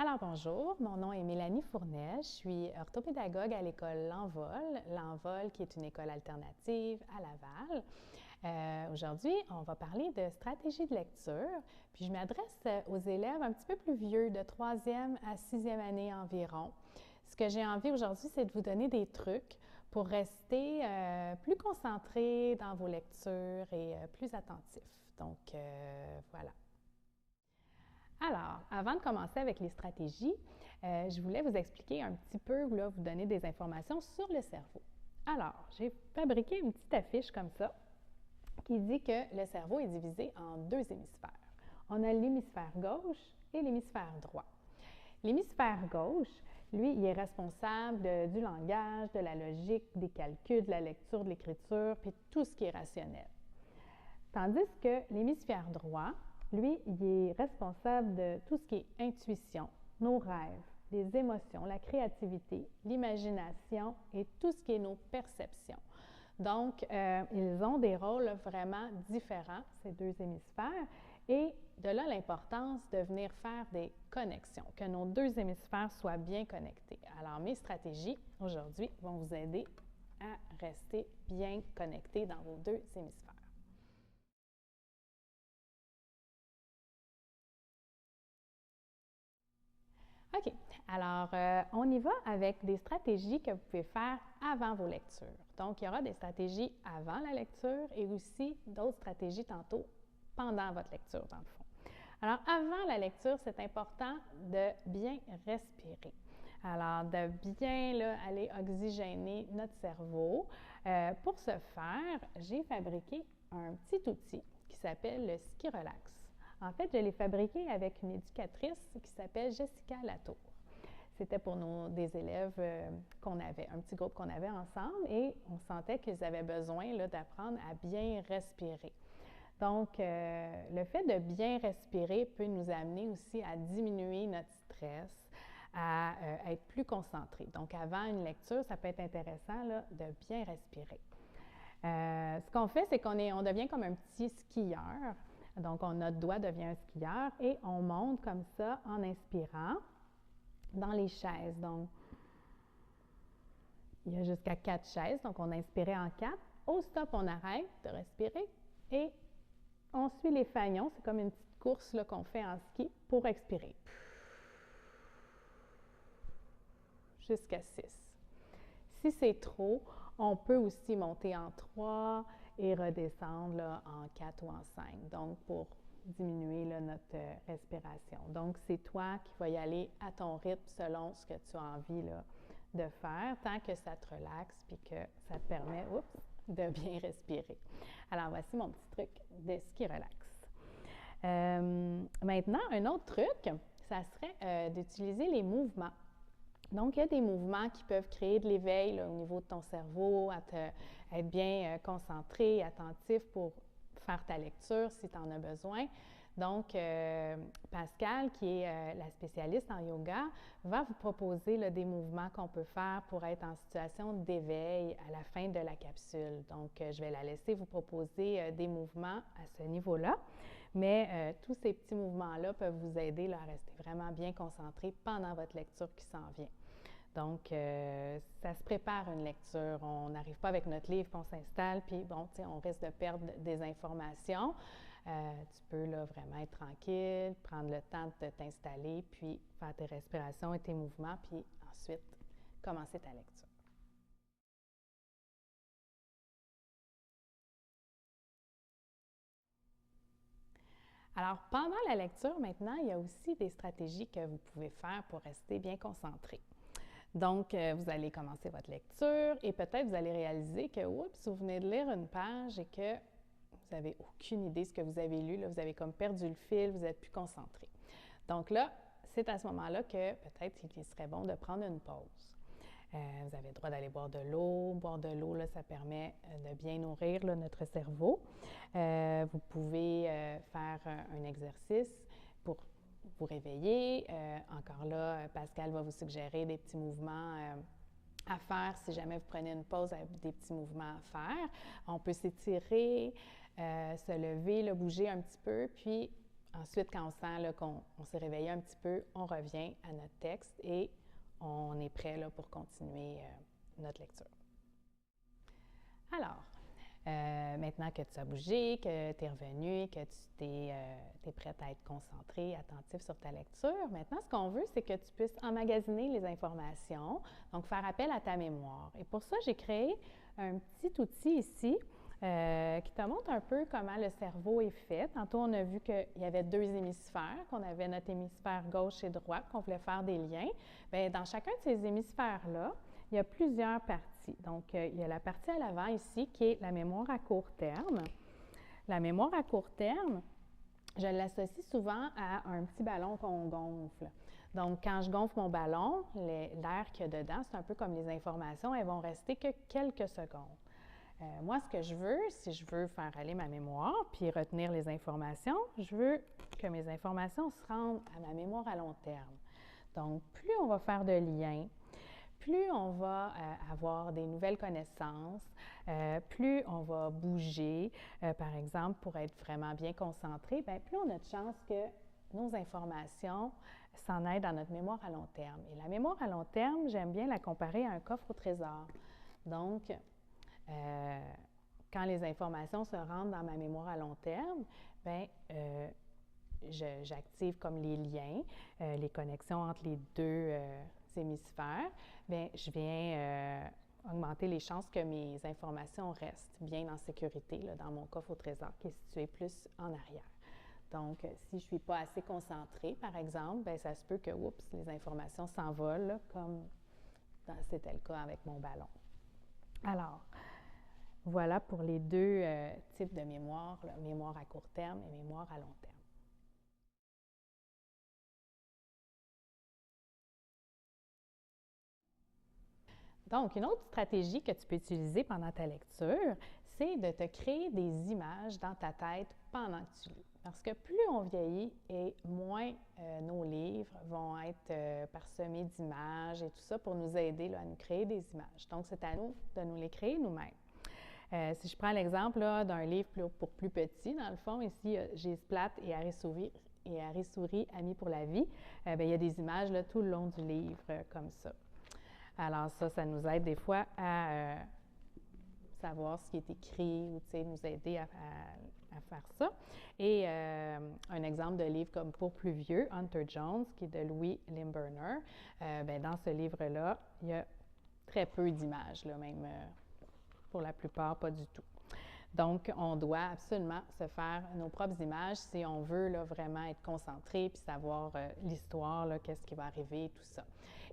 Alors bonjour, mon nom est Mélanie Fournet, je suis orthopédagogue à l'école L'Envol, L'Envol qui est une école alternative à Laval. Aujourd'hui, on va parler de stratégie de lecture, puis je m'adresse aux élèves un petit peu plus vieux, de 3e à 6e année environ. Ce que j'ai envie aujourd'hui, c'est de vous donner des trucs pour rester plus concentrés dans vos lectures et plus attentifs. Donc, voilà. Alors, avant de commencer avec les stratégies, je voulais vous expliquer un petit peu, là, vous donner des informations sur le cerveau. Alors, j'ai fabriqué une petite affiche comme ça qui dit que le cerveau est divisé en 2 hémisphères. On a l'hémisphère gauche et l'hémisphère droit. L'hémisphère gauche, lui, il est responsable du langage, de la logique, des calculs, de la lecture, de l'écriture, puis tout ce qui est rationnel. Tandis que l'hémisphère droit, lui, il est responsable de tout ce qui est intuition, nos rêves, les émotions, la créativité, l'imagination et tout ce qui est nos perceptions. Donc, ils ont des rôles vraiment différents, ces 2 hémisphères, et de là l'importance de venir faire des connexions, que nos 2 hémisphères soient bien connectés. Alors, mes stratégies aujourd'hui vont vous aider à rester bien connectés dans vos 2 hémisphères. OK. Alors, on y va avec des stratégies que vous pouvez faire avant vos lectures. Donc, il y aura des stratégies avant la lecture et aussi d'autres stratégies tantôt pendant votre lecture, dans le fond. Alors, avant la lecture, c'est important de bien respirer. Alors, de bien là, aller oxygéner notre cerveau. Pour ce faire, j'ai fabriqué un petit outil qui s'appelle le Ski Relax. En fait, je l'ai fabriqué avec une éducatrice qui s'appelle Jessica Latour. C'était pour des élèves qu'on avait, un petit groupe qu'on avait ensemble et on sentait qu'ils avaient besoin d'apprendre à bien respirer. Donc, le fait de bien respirer peut nous amener aussi à diminuer notre stress, à être plus concentré. Donc, avant une lecture, ça peut être intéressant là, de bien respirer. Ce qu'on fait, c'est on devient comme un petit skieur. Donc, notre doigt devient un skieur et on monte comme ça en inspirant dans les chaises. Donc, il y a jusqu'à 4 chaises. Donc, on inspirait en 4. Au stop, on arrête de respirer et on suit les fanions. C'est comme une petite course là, qu'on fait en ski pour expirer. Jusqu'à 6. Si c'est trop, on peut aussi monter en 3 et redescendre là, en 4 ou en 5. Donc, pour diminuer là, notre respiration. Donc, c'est toi qui vas y aller à ton rythme selon ce que tu as envie là, de faire, tant que ça te relaxe puis que ça te permet de bien respirer. Alors, voici mon petit truc de ski relax. Maintenant, un autre truc, ça serait d'utiliser les mouvements. Donc, il y a des mouvements qui peuvent créer de l'éveil au niveau de ton cerveau, être bien concentré, attentif pour faire ta lecture si tu en as besoin. Donc, Pascal, qui est la spécialiste en yoga, va vous proposer là, des mouvements qu'on peut faire pour être en situation d'éveil à la fin de la capsule. Donc, je vais la laisser vous proposer des mouvements à ce niveau-là. Mais tous ces petits mouvements-là peuvent vous aider là, à rester vraiment bien concentré pendant votre lecture qui s'en vient. Donc, ça se prépare une lecture. On n'arrive pas avec notre livre, puis on s'installe, puis bon, tu sais, on risque de perdre des informations. Tu peux là vraiment être tranquille, prendre le temps de t'installer, puis faire tes respirations et tes mouvements, puis ensuite commencer ta lecture. Alors, pendant la lecture, maintenant, il y a aussi des stratégies que vous pouvez faire pour rester bien concentré. Donc, vous allez commencer votre lecture et peut-être vous allez réaliser que, oups, vous venez de lire une page et que vous n'avez aucune idée de ce que vous avez lu. Là, vous avez comme perdu le fil, vous n'êtes plus concentré. Donc là, c'est à ce moment-là que peut-être il serait bon de prendre une pause. Vous avez le droit d'aller boire de l'eau. Boire de l'eau, là, ça permet de bien nourrir là, notre cerveau. Vous pouvez faire un exercice pour vous réveiller. Encore là, Pascal va vous suggérer des petits mouvements à faire si jamais vous prenez une pause, des petits mouvements à faire. On peut s'étirer, se lever, bouger un petit peu, puis ensuite, quand on sent qu'on s'est réveillé un petit peu, on revient à notre texte et on est prêt là, pour continuer notre lecture. Alors, maintenant que tu as bougé, que tu es revenu, que tu es prête à être concentré, attentif sur ta lecture, maintenant, ce qu'on veut, c'est que tu puisses emmagasiner les informations, donc faire appel à ta mémoire. Et pour ça, j'ai créé un petit outil ici qui te montre un peu comment le cerveau est fait. Tantôt, on a vu qu'il y avait deux hémisphères, qu'on avait notre hémisphère gauche et droit, qu'on voulait faire des liens. Bien, dans chacun de ces hémisphères-là, il y a plusieurs parties. Donc, il y a la partie à l'avant ici qui est la mémoire à court terme. La mémoire à court terme, je l'associe souvent à un petit ballon qu'on gonfle. Donc, quand je gonfle mon ballon, l'air qu'il y a dedans, c'est un peu comme les informations, elles vont rester que quelques secondes. Moi, ce que je veux, si je veux faire aller ma mémoire puis retenir les informations, je veux que mes informations se rendent à ma mémoire à long terme. Donc, plus on va faire de liens, plus on va avoir des nouvelles connaissances, plus on va bouger, par exemple, pour être vraiment bien concentré, bien, plus on a de chances que nos informations s'en aillent dans notre mémoire à long terme. Et la mémoire à long terme, j'aime bien la comparer à un coffre au trésor. Donc, quand les informations se rendent dans ma mémoire à long terme, bien, j'active comme les liens, les connexions entre les deux hémisphères, bien, je viens augmenter les chances que mes informations restent bien en sécurité là, dans mon coffre au trésor qui est situé plus en arrière. Donc, si je ne suis pas assez concentrée, par exemple, bien, ça se peut que, oups, les informations s'envolent, là, comme c'était le cas avec mon ballon. Alors, voilà pour les deux types de mémoire, là, mémoire à court terme et mémoire à long terme. Donc, une autre stratégie que tu peux utiliser pendant ta lecture, c'est de te créer des images dans ta tête pendant que tu lis. Parce que plus on vieillit et moins nos livres vont être parsemés d'images et tout ça pour nous aider là, à nous créer des images. Donc, c'est à nous de nous les créer nous-mêmes. Si je prends l'exemple d'un livre pour plus petit, dans le fond, ici, j'ai Splat et Harry Souris, Amis pour la vie. Bien, il y a des images là, tout le long du livre comme ça. Alors ça nous aide des fois à savoir ce qui est écrit ou nous aider à faire ça. Et un exemple de livre comme Pour plus vieux, Hunter Jones, qui est de Louis Limburner, bien, dans ce livre-là, il y a très peu d'images, là, même pour la plupart, pas du tout. Donc, on doit absolument se faire nos propres images si on veut là, vraiment être concentré puis savoir l'histoire, qu'est-ce qui va arriver et tout ça.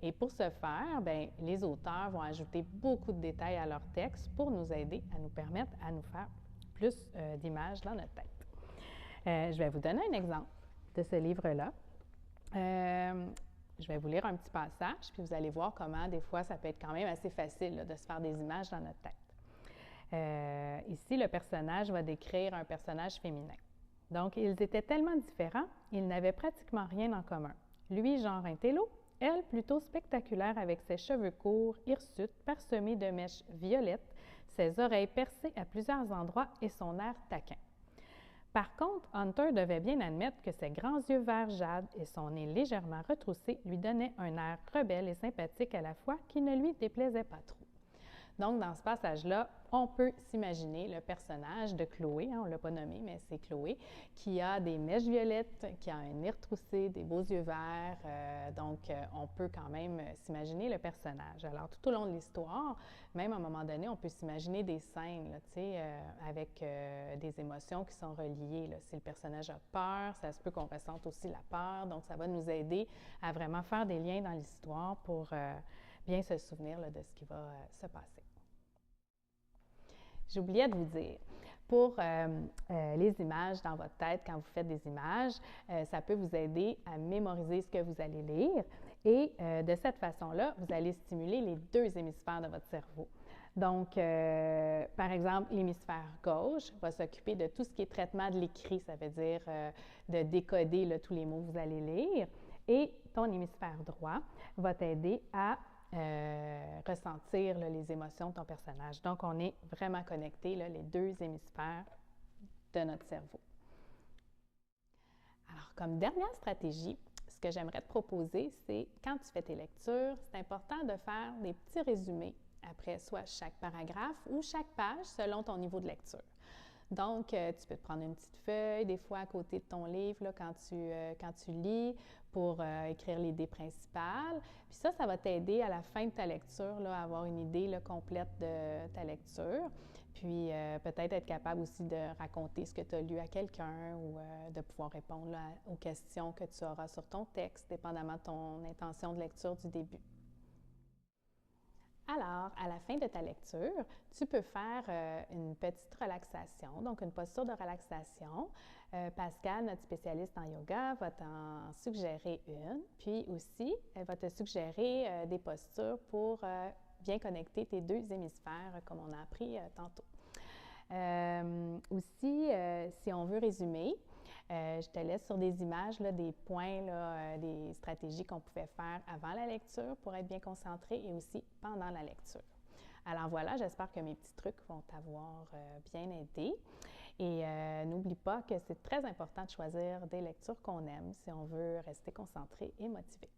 Et pour ce faire, bien, les auteurs vont ajouter beaucoup de détails à leur texte pour nous aider à nous permettre à nous faire plus d'images dans notre tête. Je vais vous donner un exemple de ce livre-là. Je vais vous lire un petit passage, puis vous allez voir comment des fois ça peut être quand même assez facile là, de se faire des images dans notre tête. Ici, le personnage va décrire un personnage féminin. Donc, ils étaient tellement différents, ils n'avaient pratiquement rien en commun. Lui, genre intello, elle, plutôt spectaculaire avec ses cheveux courts, hirsutes, parsemés de mèches violettes, ses oreilles percées à plusieurs endroits et son air taquin. Par contre, Hunter devait bien admettre que ses grands yeux vert jade et son nez légèrement retroussé lui donnaient un air rebelle et sympathique à la fois qui ne lui déplaisait pas trop. Donc, dans ce passage-là, on peut s'imaginer le personnage de Chloé, on ne l'a pas nommé, mais c'est Chloé, qui a des mèches violettes, qui a un nez retroussé, des beaux yeux verts. Donc, on peut quand même s'imaginer le personnage. Alors, tout au long de l'histoire, même à un moment donné, on peut s'imaginer des scènes là, avec des émotions qui sont reliées. Là. Si le personnage a peur, ça se peut qu'on ressente aussi la peur. Donc, ça va nous aider à vraiment faire des liens dans l'histoire pour bien se souvenir là, de ce qui va se passer. J'oubliais de vous dire, pour les images dans votre tête, quand vous faites des images, ça peut vous aider à mémoriser ce que vous allez lire et de cette façon-là, vous allez stimuler les deux hémisphères de votre cerveau. Donc, par exemple, l'hémisphère gauche va s'occuper de tout ce qui est traitement de l'écrit, ça veut dire de décoder là, tous les mots que vous allez lire, et ton hémisphère droit va t'aider à ressentir là, les émotions de ton personnage. Donc, on est vraiment connectés, là, les deux hémisphères de notre cerveau. comme dernière stratégie, ce que j'aimerais te proposer, c'est quand tu fais tes lectures, c'est important de faire des petits résumés après soit chaque paragraphe ou chaque page selon ton niveau de lecture. Donc, tu peux te prendre une petite feuille, des fois à côté de ton livre, là, quand tu lis, pour écrire l'idée principale. Puis ça va t'aider à la fin de ta lecture là, à avoir une idée là, complète de ta lecture. Puis peut-être être capable aussi de raconter ce que tu as lu à quelqu'un ou de pouvoir répondre là, aux questions que tu auras sur ton texte, dépendamment de ton intention de lecture du début. Alors, à la fin de ta lecture, tu peux faire une petite relaxation, donc une posture de relaxation. Pascal, notre spécialiste en yoga, va t'en suggérer une, puis aussi, elle va te suggérer des postures pour bien connecter tes deux hémisphères, comme on a appris tantôt. Aussi, si on veut résumer, je te laisse sur des images, là, des points, là, des stratégies qu'on pouvait faire avant la lecture pour être bien concentré et aussi pendant la lecture. Alors voilà, j'espère que mes petits trucs vont t'avoir bien aidé. Et n'oublie pas que c'est très important de choisir des lectures qu'on aime si on veut rester concentré et motivé.